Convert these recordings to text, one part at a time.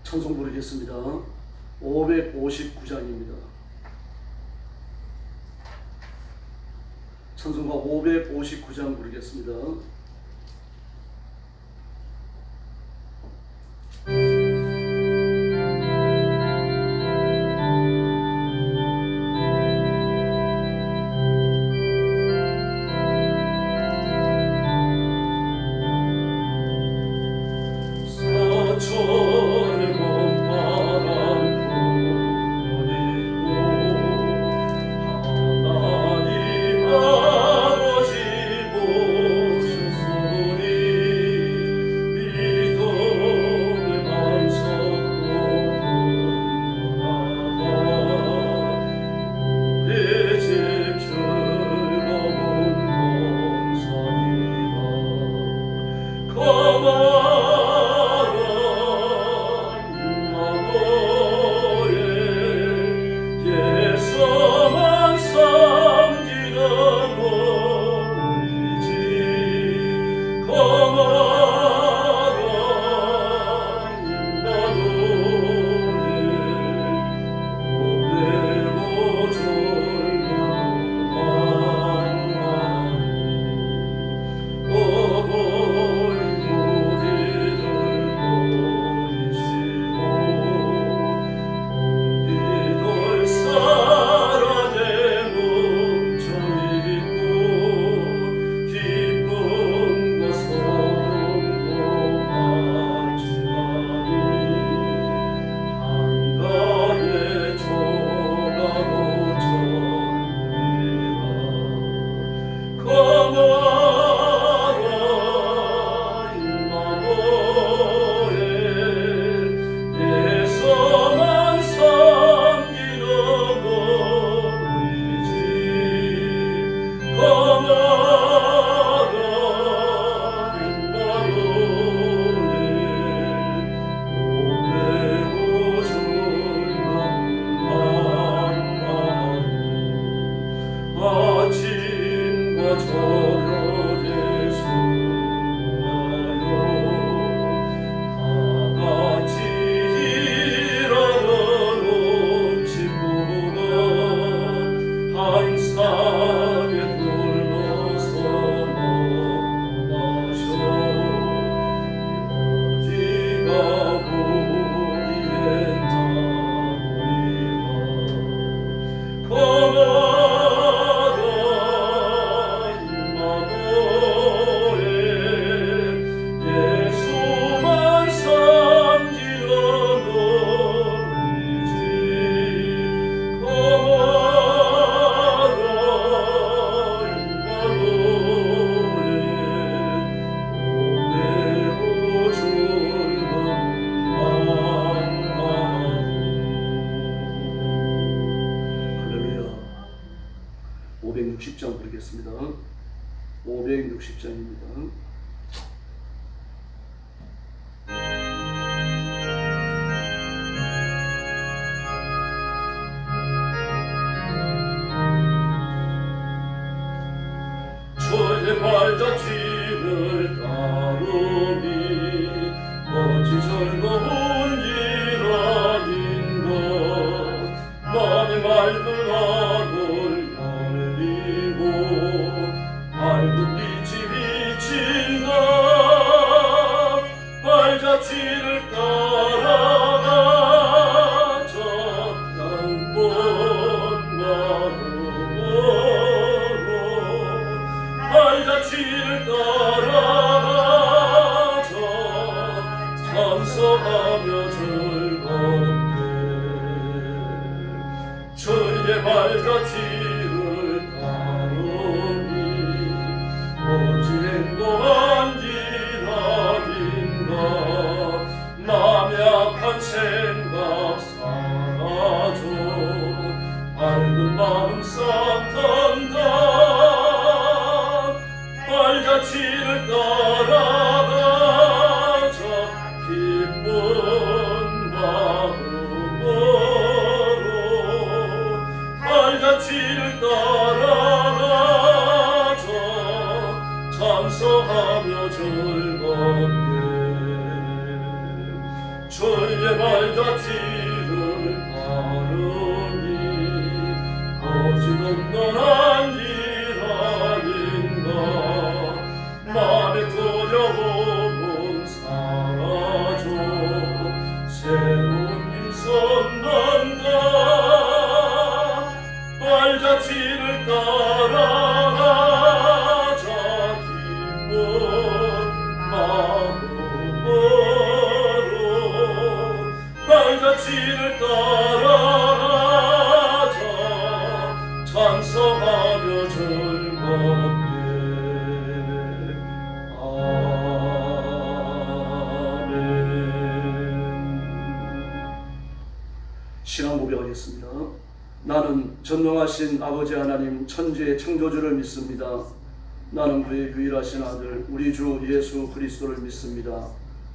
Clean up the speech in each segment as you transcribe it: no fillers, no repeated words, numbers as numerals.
찬송 부르겠습니다. 559장입니다. 찬송가 559장 부르겠습니다. 할렐루야. 560장 부르겠습니다. 560장입니다. 주의 발자취를 따르니 어찌 즐거운 일 아닌가. 많이 맑은 하늘 열리고 밝은 빛이 비친다. 발자취를 따라가 천년본 마음으로 발자취를 따라가서 찬송하며 즐겁게 주의 발자취를 따르니 어찌 행복한 일 아닌가. 남의 악한 생각 사라져 밝은 마음 싹 탄다. 발자취를 따라가자 기쁜 마음으로 발자취를 따라가자 찬송하며 즐겁게 주의 발자취를 따르니 오직 온전한 일 아닌가. 맘의 두려움은 사라져 새로운 일선 난다. 발자취를 따라가자 기쁜 마음으로. 발자취를 따라가자 찬송하며 즐겁게. 아멘. 신앙 고백하겠습니다. 나는 전능하신 아버지 하나님 천지의 창조주를 믿습니다. 나는 그의 유일하신 아들 우리 주 예수 그리스도를 믿습니다.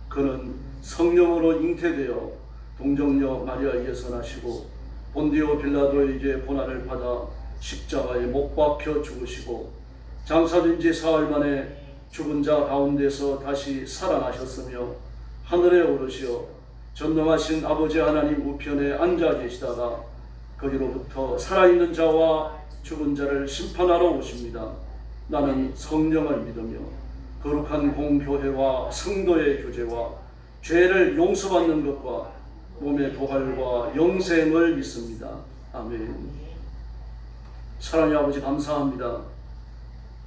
그는 성령으로 잉태되어 동정녀 마리아에게서 나시고 본디오 빌라도에게 고난을 받아 십자가에 못 박혀 죽으시고 장사된 지 사흘 만에 죽은 자 가운데서 다시 살아나셨으며 하늘에 오르시어 전능하신 아버지 하나님 우편에 앉아 계시다가 거기로부터 살아있는 자와 죽은 자를 심판하러 오십니다. 나는 성령을 믿으며 거룩한 공교회와 성도의 교제와 죄를 용서받는 것과 몸의 부활과 영생을 믿습니다. 아멘. 사랑의 아버지 감사합니다.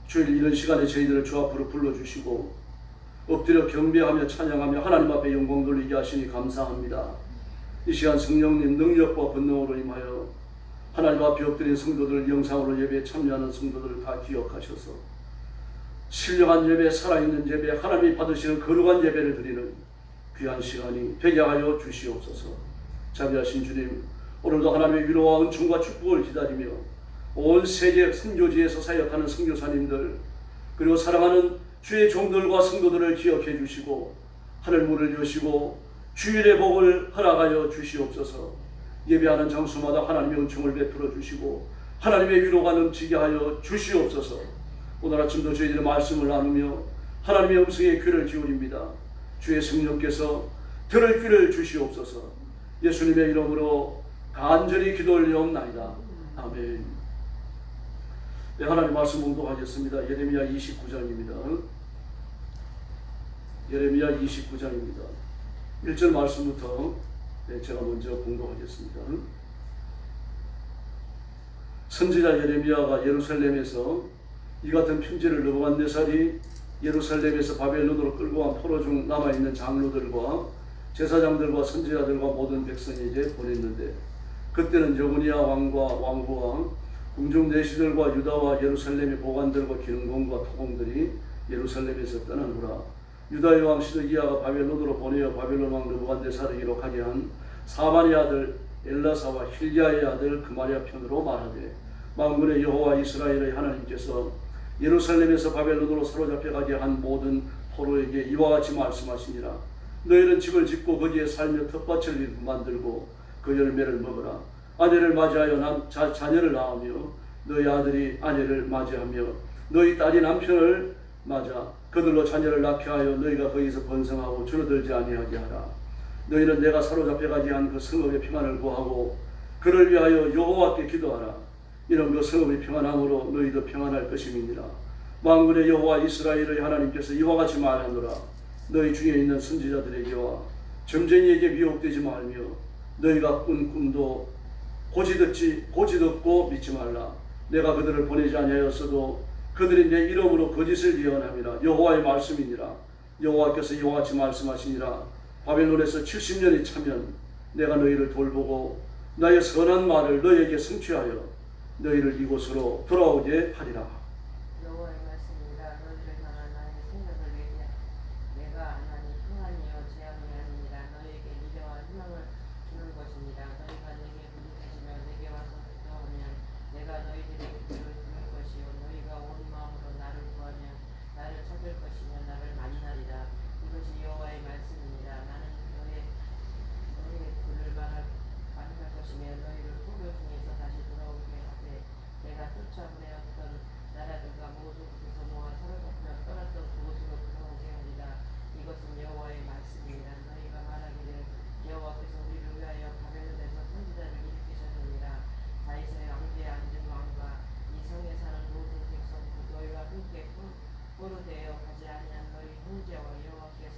주일 이런 시간에 저희들을 주 앞으로 불러주시고 엎드려 경배하며 찬양하며 하나님 앞에 영광 돌리게 하시니 감사합니다. 이 시간 성령님 능력과 권능으로 임하여 하나님 앞에 엎드린 성도들, 영상으로 예배에 참여하는 성도들을 다 기억하셔서 신령한 예배, 살아있는 예배, 하나님이 받으시는 거룩한 예배를 드리는 귀한 시간이 되게 하여 주시옵소서. 자비하신 주님, 오늘도 하나님의 위로와 은총과 축복을 기다리며 온 세계 선교지에서 사역하는 선교사님들 그리고 사랑하는 주의 종들과 성도들을 기억해 주시고 하늘 문을 여시고 주일의 복을 허락하여 주시옵소서. 예배하는 장소마다 하나님의 은총을 베풀어 주시고 하나님의 위로가 넘치게 하여 주시옵소서. 오늘 아침도 저희들의 말씀을 나누며 하나님의 음성에 귀를 기울입니다. 주의 성령께서 들을 귀를 주시옵소서. 예수님의 이름으로 간절히 기도 올리옵나이다. 아멘. 네, 하나님 말씀 봉독하겠습니다. 예레미야 29장입니다. 예레미야 29장입니다. 1절 말씀부터 제가 먼저 봉독하겠습니다. 선지자 예레미야가 예루살렘에서 이 같은 편지를 느부갓네살이 예루살렘에서 바벨론으로 끌고 간 포로 중 남아있는 장로들과 제사장들과 선지자들과 모든 백성에게 보냈는데 그때는 여고니아 왕과 왕후와 궁중 내시들과 유다와 예루살렘의 보관들과 기능공과 토공들이 예루살렘에서 떠나노라. 유다의 왕 시드기야가 바벨론으로 보내어 바벨론 왕 느부갓네살에게로 가게 한 사만의 아들 엘라사와 힐기야의 아들 그마랴 편으로 말하되 만군의 여호와 이스라엘의 하나님께서 예루살렘에서 바벨론으로 사로잡혀 가게 한 모든 포로에게 이와 같이 말씀하시니라. 너희는 집을 짓고 거기에 살며 텃밭을 만들고 그 열매를 먹으라. 아내를 맞이하여 자녀를 낳으며 너희 아들이 아내를 맞이하며 너희 딸이 남편을 맞아 그들로 자녀를 낳게 하여 너희가 거기서 번성하고 줄어들지 아니하게 하라. 너희는 내가 사로잡혀 가게 한 그 성읍의 평안을 구하고 그를 위하여 여호와께 기도하라. 이런 그 성읍의 평안함으로 너희도 평안할 것임이니라. 만군의 여호와 이스라엘의 하나님께서 이와 같이 말하노라. 너희 중에 있는 선지자들에게와 점쟁이에게 미혹되지 말며 너희가 꾼 꿈도 고지듣고 믿지 말라. 내가 그들을 보내지 아니하였어도 그들이 내 이름으로 거짓을 예언함이라. 여호와의 말씀이니라. 여호와께서 이와 같이 말씀하시니라. 바벨론에서 70년이 차면 내가 너희를 돌보고 나의 선한 말을 너희에게 성취하여 너희를 이곳으로 돌아오게 하리라. 여호와의 말씀입니다. 너희를 향한 나의 생각을 내게 내가 하나님 평안이요 재앙이 아니니라. 너희에게 미래와 희망을 주는 것입니다. 너희가 내게 부르짖으며 내게 와서 기도하면 내가 너희들의 기도를 들을 것이요 너희가 온 마음으로 나를 구하면 나를 찾을 것이며 나를 만나리라. 이것이 여호와의 말씀입니다. 나는 너의 불을 만날 것이며 너희를 포로 중에서 다시 돌아오게 하되 내가 쫓아보내었던 포로되어 가지 아니한 너희 형제와 여호와께서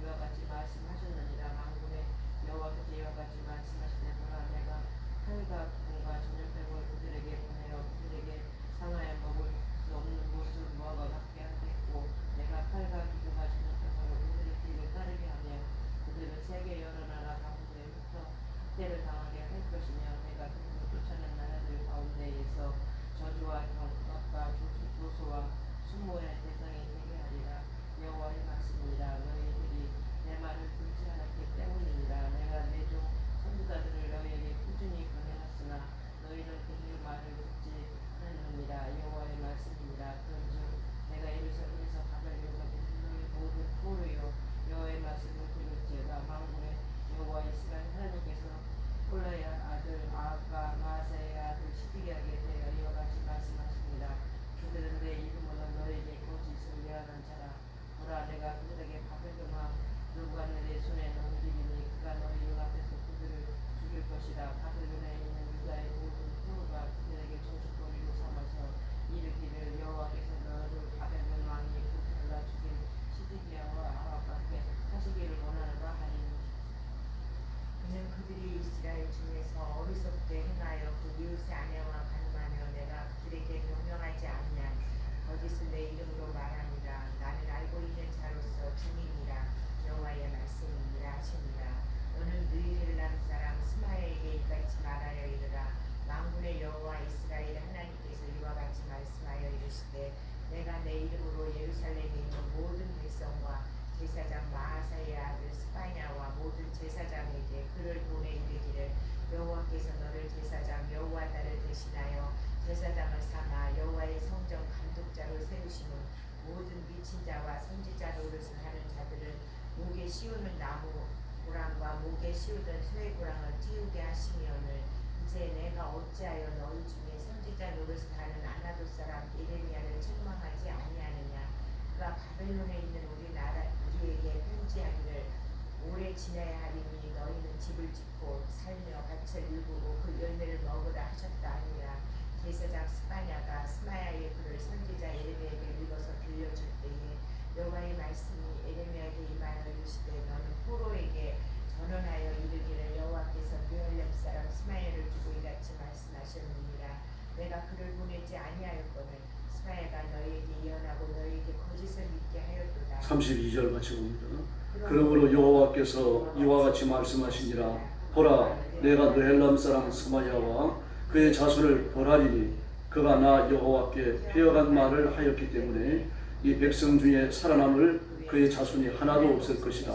이와 같이 말씀하셨느니라. 만군의 여호와께서 이와 같이 말씀하시되 보라 내가 칼과 기둥과 전염병을 그들에게 보내어 그들에게 상하여 먹을 수 없는 무엇을 모아가 갖게 하겠고 내가 칼과 기둥과 전염병으로 그들의 길을 따르게 하며 그들은 세계 여러 나라 가운데 흩어 학대를 당하게 할 것이며 내가 그들을 쫓아낸 나라들 가운데에서 저주와 경악과 조소와 수모의 대상이 되게 하리라. 여호와의 말씀이니라. 너희들이 내 말을 듣지 않았기 때문이니라. 내가 내 종 선지자들을 너희에게 꾸준히 보내었으나 너희는 그들의 말을 듣지 않았느니라. 여호와의 말씀이니라. 그런즉 내가 예루살렘에서 바벨론과 너희 모든 포로여 여호와의 말씀을 들을지어다. 만군의 여호와 이스라엘 하나님께서 콜라의 아들 아합과 마아세의 아들 시드기야에게 대하여 이와 같이 말씀하십니다. 그들은 내 이름으로 너에게 거짓을 예언한 자라. 보라 내가 그들에게 바벨론 왕 느부갓네살의 손에 넘기리니 그가 너희 앞에서 그들을 죽일 것이다. 바벨론에 있는 유다의 모든 포로가 그들에게 정신거리로 삼아서 이르기를 여호와께서 너를 바벨론 왕이 불살라 죽인 시드기야와 아합과 함께 하시기를 원하노라 하리니 그는 그들이 이스라엘 중에서 어리석게 행하여 그 이웃의 아내와 간음하며 내가 그들에게 명령하지 아니한 거짓을 내 이름으로 말하니라. 나는 알고 있는 자로서 증인이라. 여호와의 말씀이니라 하시니라. 너는 느헤람 사람 스마야에게 이같이 말하여 이르라. 만군의 여호와 이스라엘 하나님께서 이와 같이 말씀하여 이르시되 내가 내 이름으로 예루살렘에 있는 모든 백성과 제사장 마아사의 아들 스파냐와 모든 제사장에게 그를 보내 이르기를 여호와께서 너를 제사장 여호와다를 대신하여 제사장을 삼아 여호와의 성전 감독자로 세우시는 모든 미친 자와 선지자 노릇을 하는 자들은 목에 씌우는 나무 고랑과 목에 씌우던 쇠 고랑을 띄우게 하시면을 이제 내가 어찌하여 너희 중에 선지자 노릇을 하는 아나도 사람 예레미야를 책망하지 아니하느냐. 그가 바벨론에 있는 우리에게 편지하기를 오래 지내야 하리니 너희는 집을 짓고 살며 밭을 일구고 그 열매를 먹으라 하셨다 하니라. 제사장 스파냐가 스마야의 글을 선지자 예레미야에게 읽어서 들려줄 때에 여호와의 말씀이 예레미야에게 임하여 이르시되 너는 포로에게 전언하여 이르기를 여호와께서 느헤람 사람 스마야를 두고 이같이 말씀하셨느니라. 내가 그를 보내지 아니하였거늘 스마야가 너희에게 예언하고 너희에게 거짓을 믿게 하였도다. 32절 같이 봅니다. 그러므로 여호와께서 이와 같이 말씀하시니라. 보라 내가 느헬람 사람 스마야와 그의 자손을 벌하리니 그가 나 여호와께 패역한 말을 하였기 때문에 이 백성 중에 살아남을 그의 자손이 하나도 없을 것이라.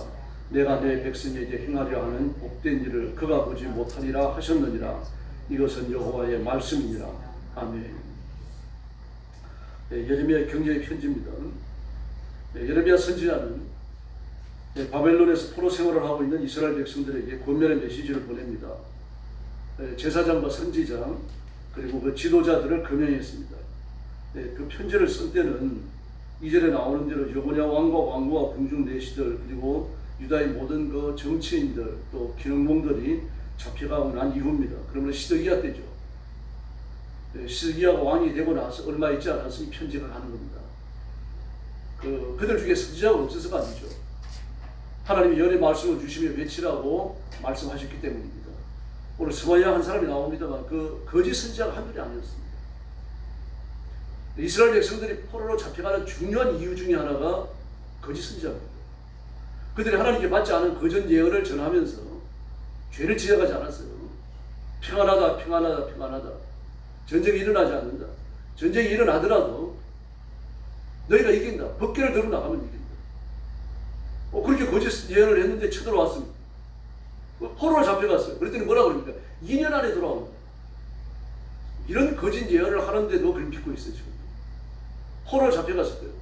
내가 내 백성에게 행하려 하는 복된 일을 그가 보지 못하리라 하셨느니라. 이것은 여호와의 말씀이니라. 아멘. 예레미야 경제의 편지입니다. 예레미야 선지자는 바벨론에서 포로 생활을 하고 있는 이스라엘 백성들에게 권면의 메시지를 보냅니다. 제사장과 선지자 그리고 그 지도자들을 금연했습니다. 그 편지를 쓸 때는 이절에 나오는 대로 여고냐 왕과 왕후와 궁중 내시들 그리고 유다의 모든 그 정치인들 또 기능공들이 잡혀가고 난 이후입니다. 그러면 시드기야 때죠. 시드기야가 왕이 되고 나서 얼마 있지 않아서 이 편지가 가는 겁니다. 그들 중에 선지자가 없어서가 아니죠. 하나님이 연의 말씀을 주시며 외치라고 말씀하셨기 때문입니다. 오늘 스마야 한 사람이 나옵니다만 그 거짓 선지자가 한둘이 아니었습니다. 이스라엘 백성들이 포로로 잡혀가는 중요한 이유 중에 하나가 거짓 선지자입니다. 그들이 하나님께 받지 않은 거짓 예언을 전하면서 죄를 지어가지 않았어요. 평안하다 평안하다 평안하다. 전쟁이 일어나지 않는다. 전쟁이 일어나더라도 너희가 이긴다. 법궤를 들고 나가면 이긴다. 그렇게 거짓 예언을 했는데 쳐들어왔습니다. 포로로 잡혀갔어요. 그랬더니 뭐라 그럽니까? 2년 안에 돌아온다. 이런 거짓 예언을 하는데도 그걸 믿고 있어요. 지금. 포로로 잡혀갔을 거예요.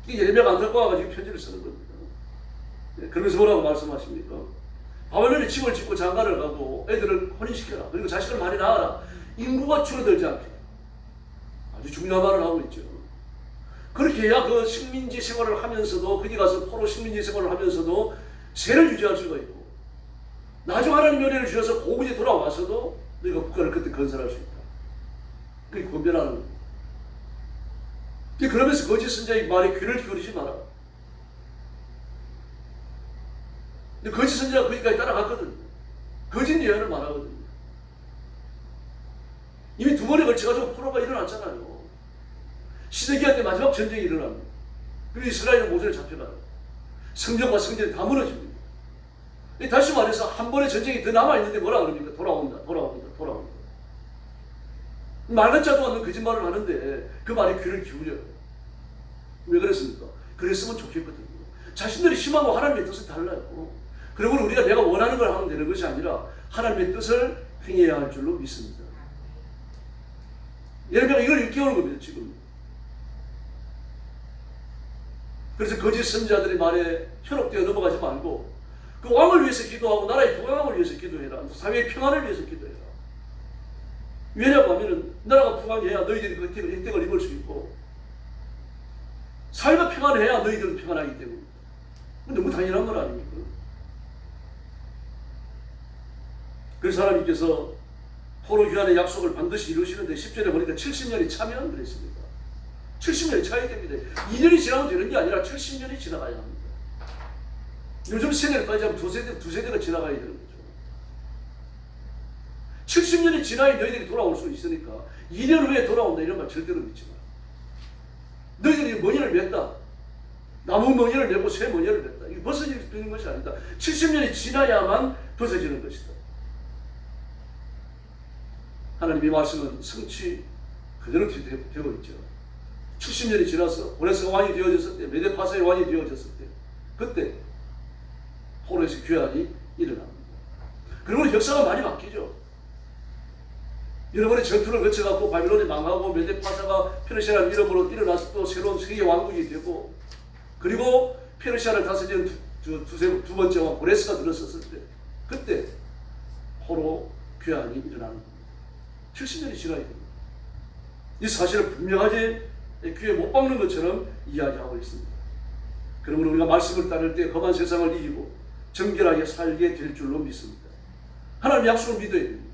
예레미야가 안타까워가지고 편지를 쓰는 겁니다. 그러면서 뭐라고 말씀하십니까? 바벨론에 집을 짓고 장가를 가고 애들을 혼인시켜라. 그리고 자식을 많이 낳아라. 인구가 줄어들지 않게. 아주 중요한 말을 하고 있죠. 그렇게 해야 그 식민지 생활을 하면서도 거기 가서 포로 식민지 생활을 하면서도 세를 유지할 수가 있고 나중 하나님 은혜를 주셔서 고국에 돌아와서도 너희가 국가를 그때 건설할 수 있다. 그게 권변하는 겁니다. 그러면서 거짓 선자의 말에 귀를 기울이지 마라. 근데 거짓 선자가 거기까지 따라갔거든요. 거짓 예언을 말하거든요. 이미 두 번에 걸쳐가지고 포로가 일어났잖아요. 시드기야 때 마지막 전쟁이 일어납니다. 그리고 이스라엘은 모세를 잡혀가요. 성전과 성전이 다 무너집니다. 다시 말해서 한 번의 전쟁이 더 남아있는데 뭐라 그럽니까? 돌아온다. 말 같지도 않는 거짓말을 하는데 그 말에 귀를 기울여요. 왜 그랬습니까? 그랬으면 좋겠거든요. 자신들이 희망과 하나님의 뜻은 달라요. 그러므로 우리가 내가 원하는 걸 하면 되는 것이 아니라 하나님의 뜻을 행해야 할 줄로 믿습니다. 여러분이 이걸 일깨우는 겁니다, 지금. 그래서 거짓 선자들의 말에 현혹되어 넘어가지 말고 그 왕을 위해서 기도하고 나라의 부강함을 위해서 기도해라. 사회의 평안을 위해서 기도해라. 왜냐고 하면은 나라가 부강해야 너희들이 그 혜택을 입을 수 있고 사회가 평안해야 너희들은 평안하기 때문에. 너무 당연한 건 아닙니까? 그래서 하나님께서 포로 귀환의 약속을 반드시 이루시는데 10절에 보니까 70년이 차면 그랬습니다. 70년이 차야 됩니다. 2년이 지나면 되는 게 아니라 70년이 지나가야 합니다. 요즘 세대를 따지자면 두 세대가 지나가야 되는 거죠. 70년이 지나야 너희들이 돌아올 수 있으니까 2년 후에 돌아온다 이런 말 절대로 믿지 마. 너희들이 머니를 맸다. 나무 머니를 메고 새 머니를 맸다. 이게 벗어지는 것이 아니다. 70년이 지나야만 벗어지는 것이다. 하나님의 말씀은 성취 그대로 되고 있죠. 70년이 지나서 고레스가 왕이 되어졌을 때, 메데파사의 왕이 되어졌을 때, 그때 포로에서 귀환이 일어납니다. 그러면 역사가 많이 바뀌죠. 여러분의 전투를 거쳐갖고 바빌론이 망하고 메데파사가 페르시아를 이름으로 일어나서 또 새로운 세계 왕국이 되고, 그리고 페르시아를 다스리는 두 번째 왕 고레스가 들어섰을 때, 그때 포로 귀환이 일어나는 겁니다. 70년이 지나야 됩니다. 이 사실을 분명하게 귀에 못 박는 것처럼 이야기하고 있습니다. 그러므로 우리가 말씀을 따를 때 험한 세상을 이기고 정결하게 살게 될 줄로 믿습니다. 하나님의 약속을 믿어야 됩니다.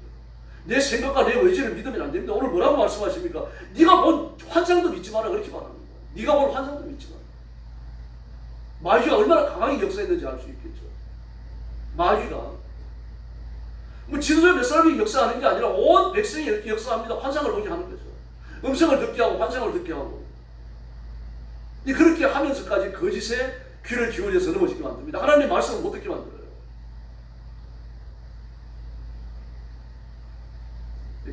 내 생각과 내 의지를 믿으면 안 됩니다. 오늘 뭐라고 말씀하십니까? 네가 본 환상도 믿지 마라 그렇게 말합니다. 네가 본 환상도 믿지 마라. 마귀가 얼마나 강하게 역사했는지 알 수 있겠죠. 마귀가 뭐 지도자 몇 사람이 역사하는 게 아니라 온 백성이 이렇게 역사합니다. 환상을 보게 하는 거죠. 음성을 듣게 하고 환상을 듣게 하고 그렇게 하면서까지 거짓에 귀를 기울여서 넘어지게 만듭니다. 하나님의 말씀을 못 듣게 만들어요.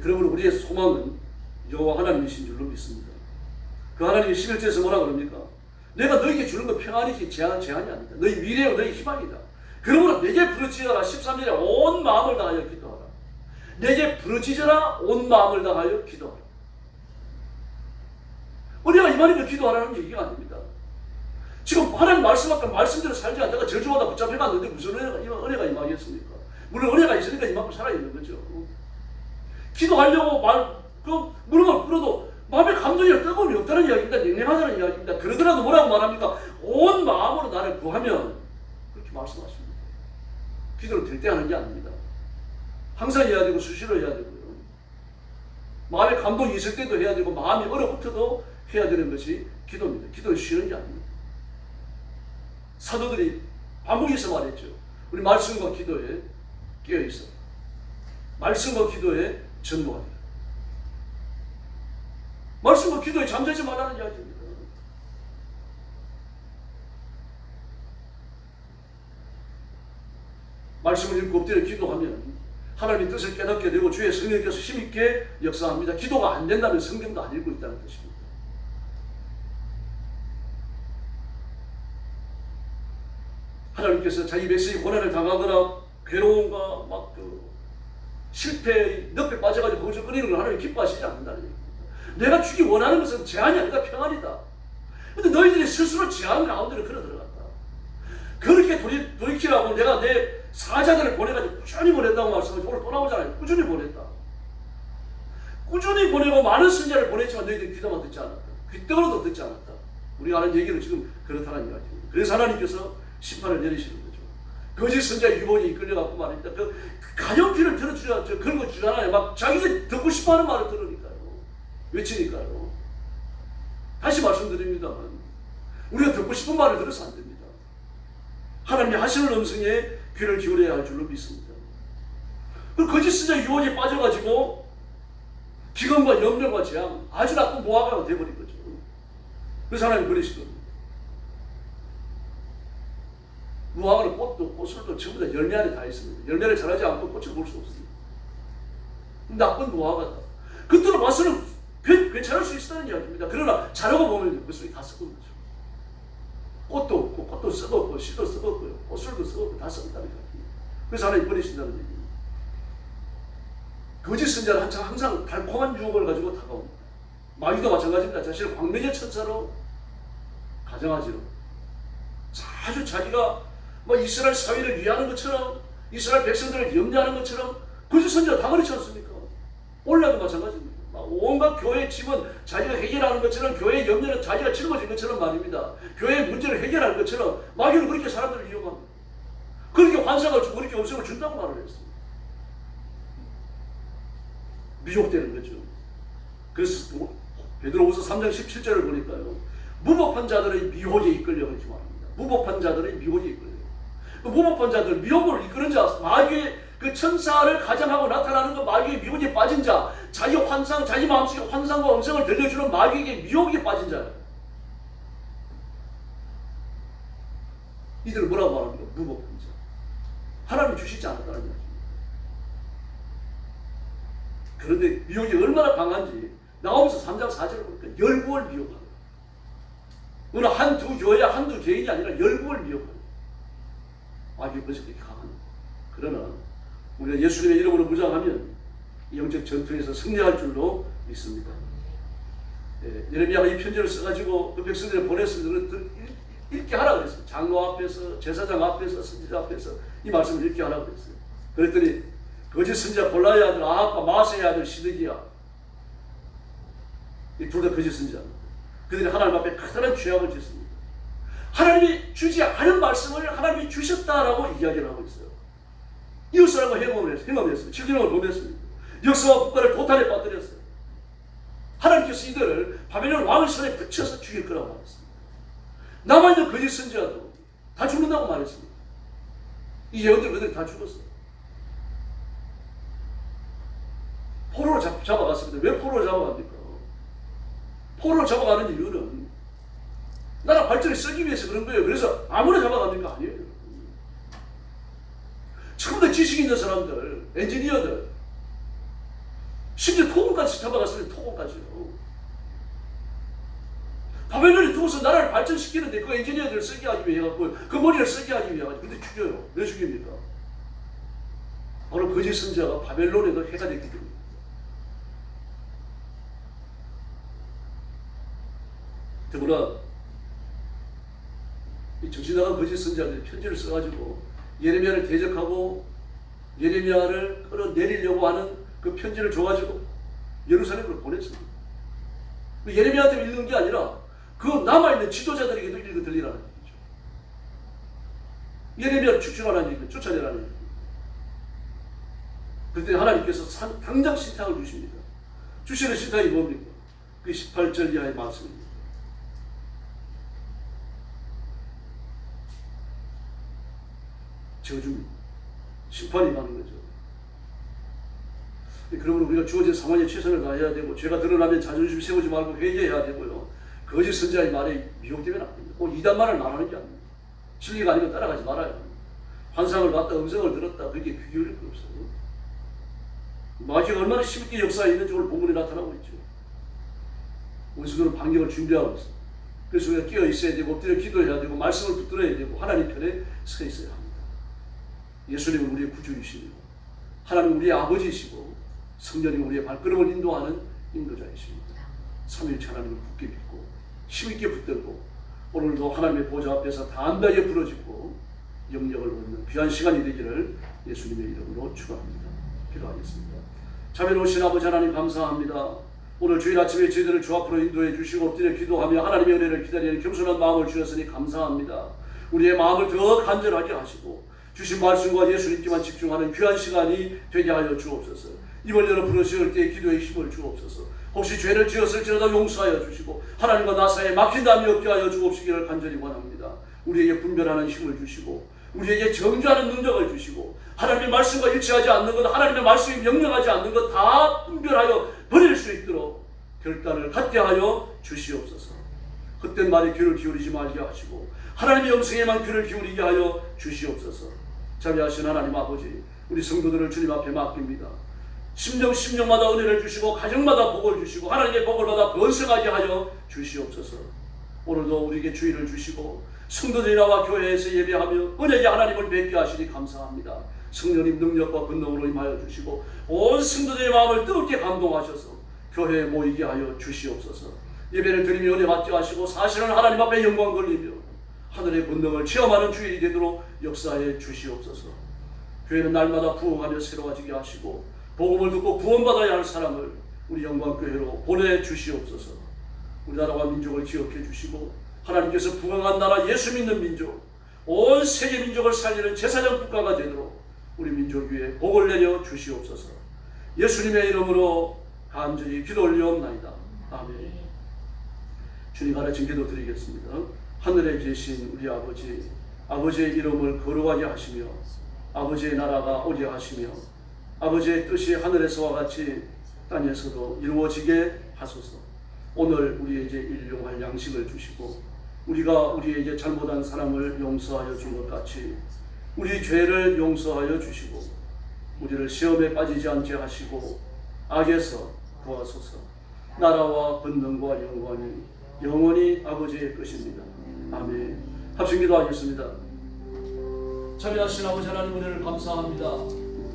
그러므로 우리의 소망은 여호와 하나님이신 줄로 믿습니다. 그 하나님이 11절에서 뭐라 그럽니까? 내가 너에게 주는 건 평안이지 제한이 아니다. 너희 미래와 너희 희망이다. 그러므로 내게 부르짖어라. 13절에 온 마음을 다하여 기도하라. 내게 부르짖어라. 온 마음을 다하여 기도하라. 우리가 이 말이면 기도하라는 얘기가 아닙니다. 지금 하나님 말씀하니까 말씀대로 살지 않다가 저주하다 붙잡혀갔는데 무슨 은혜가 임하겠습니까? 물론 은혜가 있으니까 이만큼 살아있는 거죠. 기도하려고 무릎을 꿇어도 마음에 감동이나 뜨거움이 없다는 이야기입니다. 냉랭하다는 이야기입니다. 그러더라도 뭐라고 말합니까? 온 마음으로 나를 구하면 그렇게 말씀하십니다. 기도를 될 때 하는 게 아닙니다. 항상 해야 되고 수시로 해야 되고요. 마음에 감동이 있을 때도 해야 되고 마음이 얼어붙어도 해야 되는 것이 기도입니다. 기도를 쉬는 게 아닙니다. 사도들이 반복해서 말했죠. 우리 말씀과 기도에 깨어있어. 말씀과 기도에 전무하리라. 말씀과 기도에 잠자지 말라는 이야기입니다. 말씀을 읽고 엎드려 기도하면 하나님의 뜻을 깨닫게 되고 주의 성령께서 힘있게 역사합니다. 기도가 안 된다면 성경도 안 읽고 있다는 뜻입니다. 하나님께서 자기 백성이 고난을 당하거나 괴로움과 실패의 늪에 빠져가지고 거기서 끓이는 걸 하나님 기뻐하시지 않는다는 얘기입니다. 내가 주기 원하는 것은 제한이 아니다. 평안이다. 근데 너희들이 스스로 제한 가운데로 걸어 들어갔다. 그렇게 돌이키라고 내가 내 사자들을 보내가지고 꾸준히 보냈다고 말씀하시고 오늘 또 나오잖아요. 꾸준히 보냈다. 꾸준히 보내고 많은 선자를 보냈지만 너희들이 귀담아 듣지 않았다. 귀등으로도 듣지 않았다. 우리가 하는 얘기는 지금 그렇다는 이야기입니다. 그래서 하나님께서 심판을 내리시는 거죠. 거짓 선자의 유혹에 이끌려갖고 말입니다. 가녕 귀를 들어주자, 그런 거 주잖아요. 막 자기가 듣고 싶어하는 말을 들으니까요. 외치니까요. 다시 말씀드립니다만 우리가 듣고 싶은 말을 들어서 안 됩니다. 하나님이 하시는 음성에 귀를 기울여야 할 줄로 믿습니다. 그 거짓 선자 유혹에 빠져가지고 기근과 염려와 재앙, 아주 나쁜 모아가가 되어버린 거죠. 그래서 하나님 그러신 겁니다. 무화과는 꽃도 꽃술도 전부 다 열매 안에 다 있습니다. 열매를 자라지 않고 꽃을 볼 수 없습니다. 나쁜 무화과다. 겉으로 봐서는 괜찮을 수 있다는 이야기입니다. 그러나 자라고 보면 그 속에 다 썩은 거죠. 꽃도 없고 꽃도 썩었고 씨도 썩었고요. 꽃술도 썩었고 다 썩었다는 이야기입니다. 그래서 하나님 버리신다는 얘기입니다. 거짓 선자는 항상 달콤한 유혹을 가지고 다가옵니다. 마귀도 마찬가지입니다. 자신을 광명의 천사로 가정하지요. 아주 자기가 이스라엘 사회를 위하는 것처럼 이스라엘 백성들을 염려하는 것처럼 거짓 선지자 다 그렇지 않습니까? 오늘날도 마찬가지입니다. 온갖 교회의 짐은 자기가 해결하는 것처럼 교회의 염려는 자기가 짊어진 것처럼 말입니다. 교회의 문제를 해결할 것처럼 마귀는 그렇게 사람들을 이용합니다. 그렇게 환상을 주고 그렇게 음성을 준다고 말을 했습니다. 미혹되는 거죠. 그래서 베드로후서 3장 17절을 보니까요. 무법한 자들의 미혹에 이끌려 그렇게 말합니다. 무법한 자들의 미혹에 이끌려. 그 무법한 자들, 미혹을 이끄는 자, 마귀의 그 천사를 가장하고 나타나는 그 마귀의 미혹에 빠진 자, 자기 환상, 자기 마음속에 환상과 음성을 들려주는 마귀에게 미혹에 빠진 자예요. 이들을 뭐라고 말합니까? 무법한 자. 하나님이 주시지 않았다는 이야기입니다. 그런데 미혹이 얼마나 강한지 나오면서 3장 4절을 보니까 열국을 미혹하는 어느 한두 교회, 한두 개인이 아니라 열국을 미혹하는 마귀의 것이 그렇게 강한. 그러나 우리가 예수님의 이름으로 무장하면 영적 전투에서 승리할 줄로 믿습니다. 예레미야가 이 편지를 써가지고 그 백성들을 보냈습니다. 읽게 하라 그랬어요. 장로 앞에서, 제사장 앞에서, 선지자 앞에서 이 말씀을 읽게 하라 그랬어요. 그랬더니 거짓 선지자 볼라의 아들 아합과 마세의 아들 시드기야, 이 둘 다 거짓 선지자입니다. 그들이 하나님 앞에 커다란 죄악을 짓습니다. 하나님이 주지 않은 말씀을 하나님이 주셨다라고 이야기를 하고 있어요. 이웃사람과 행함했어요. 7년을 보냈습니다. 역사와 국가를 도탄에 빠뜨렸어요. 하나님께서 이들을 바벨론 왕의 손에 붙여서 죽일 거라고 말했습니다. 남아있는 거짓 선지자도 다 죽는다고 말했습니다. 이 예언들 그들이 다 죽었어요. 포로로 잡아갔습니다. 왜 포로로 잡아갑니까? 포로로 잡아가는 이유는 나라 발전을 쓰기 위해서 그런 거예요. 그래서 아무나 잡아갑니까? 아니에요. 처음부터 지식 있는 사람들, 엔지니어들, 심지어 토굴까지 잡아갔으면 토굴까지요. 바벨론이 두고서 나라를 발전시키는데 그 엔지니어들을 쓰게 하기 위해 해갖고 그 머리를 쓰게 하기 위해 해가지고 근데 죽여요. 왜 죽입니까? 바로 거짓 선지자가 바벨론에도 해가 됐기 때문입니다. 더구나 이 정신나간 거짓 선지자들이 편지를 써가지고 예레미야를 대적하고 예레미야를 끌어내리려고 하는 그 편지를 줘가지고 예루살렘으로 보냈습니다. 예레미야한테 읽는 게 아니라 그 남아있는 지도자들에게도 읽어 들리라는 얘기죠. 예레미야를 추출하라는 얘기죠. 쫓아내라는 얘기죠. 그때 하나님께서 당장 신탁을 주십니다. 주시는 신탁이 뭡니까? 그 18절 이하의 말씀입니다. 저주입니다. 심판이 가는 거죠. 그러면 우리가 주어진 상황에 최선을 다해야 되고 죄가 드러나면 자존심 세우지 말고 회개해야 되고요. 거짓 선지자의 말에 미혹되면 안 됩니다. 꼭 이단말을 말하는 게 아닙니다. 진리가 아니면 따라가지 말아야 합니다. 환상을 봤다, 음성을 들었다, 그게 귀 기울일 거 없어요. 마귀가 얼마나 쉽게 역사에 있는지 오늘 본문에 나타나고 있죠. 원수들은 반격을 준비하고 있어요. 그래서 우리가 끼어 있어야 되고 엎드려 기도해야 되고 말씀을 붙들어야 되고 하나님 편에 서 있어야 합니다. 예수님은 우리의 구주이시고 하나님은 우리의 아버지이시고 성령님은 우리의 발걸음을 인도하는 인도자이십니다. 삼위일체 하나님을 굳게 믿고 힘있게 붙들고 오늘도 하나님의 보좌 앞에서 담대하게 부르짖고 영역을 얻는 귀한 시간이 되기를 예수님의 이름으로 축원합니다. 기도하겠습니다. 자비로 오신 아버지 하나님 감사합니다. 오늘 주일 아침에 저희들을 주 앞으로 인도해 주시고 엎드려 기도하며 하나님의 은혜를 기다리는 겸손한 마음을 주셨으니 감사합니다. 우리의 마음을 더 간절하게 하시고 주신 말씀과 예수님께만 집중하는 귀한 시간이 되게 하여 주옵소서. 이번 여름 부르실 때 기도의 힘을 주옵소서. 혹시 죄를 지었을지라도 용서하여 주시고 하나님과 나 사이에 막힌담이 없게 하여 주옵시기를 간절히 원합니다. 우리에게 분별하는 힘을 주시고 우리에게 정죄하는 능력을 주시고 하나님의 말씀과 일치하지 않는 것, 하나님의 말씀이 명령하지 않는 것 다 분별하여 버릴 수 있도록 결단을 갖게 하여 주시옵소서. 헛된 말에 귀를 기울이지 말게 하시고 하나님의 음성에만 귀를 기울이게 하여 주시옵소서. 자비하신 하나님 아버지, 우리 성도들을 주님 앞에 맡깁니다. 심령마다 은혜를 주시고 가정마다 복을 주시고 하나님의 복을 받아 번성하게 하여 주시옵소서. 오늘도 우리에게 주의를 주시고 성도들이 나와 교회에서 예배하며 은혜의 하나님을 뵙게 하시니 감사합니다. 성령님 능력과 권능으로 임하여 주시고 온 성도들의 마음을 뜨겁게 감동하셔서 교회에 모이게 하여 주시옵소서. 예배를 드리며 은혜 받게 하시고 사실은 하나님 앞에 영광 돌리며 하늘의 권능을 체험하는 주일이 되도록 역사해 주시옵소서. 교회는 날마다 부흥하며 새로워지게 하시고 복음을 듣고 구원받아야 할 사람을 우리 영광교회로 보내주시옵소서. 우리나라와 민족을 기억해 주시고 하나님께서 부강한 나라 예수 믿는 민족, 온 세계 민족을 살리는 제사장 국가가 되도록 우리 민족 위에 복을 내려 주시옵소서. 예수님의 이름으로 간절히 기도 올려옵나이다. 아멘. 주님 가르친 기도 드리겠습니다. 하늘에 계신 우리 아버지, 아버지의 이름을 거룩하게 하시며 아버지의 나라가 오게 하시며 아버지의 뜻이 하늘에서와 같이 땅에서도 이루어지게 하소서. 오늘 우리에게 일용할 양식을 주시고 우리가 우리에게 잘못한 사람을 용서하여 준 것 같이 우리 죄를 용서하여 주시고 우리를 시험에 빠지지 않게 하시고 악에서 구하소서. 나라와 권능과 영광이 영원히 아버지의 것입니다. 아멘. 합심 기도하겠습니다. 자비하신 아버지 하나님 은혜를 감사합니다.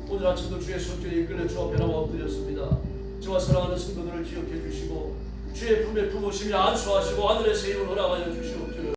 오늘 아침도 주의 손길에 이끌려 주 앞에 나와 엎드렸습니다. 저와 사랑하는 성도들을 기억해 주시고 주의 품에 품으시며 안수하시고 하늘에서 이름을 허락하여 주시옵기를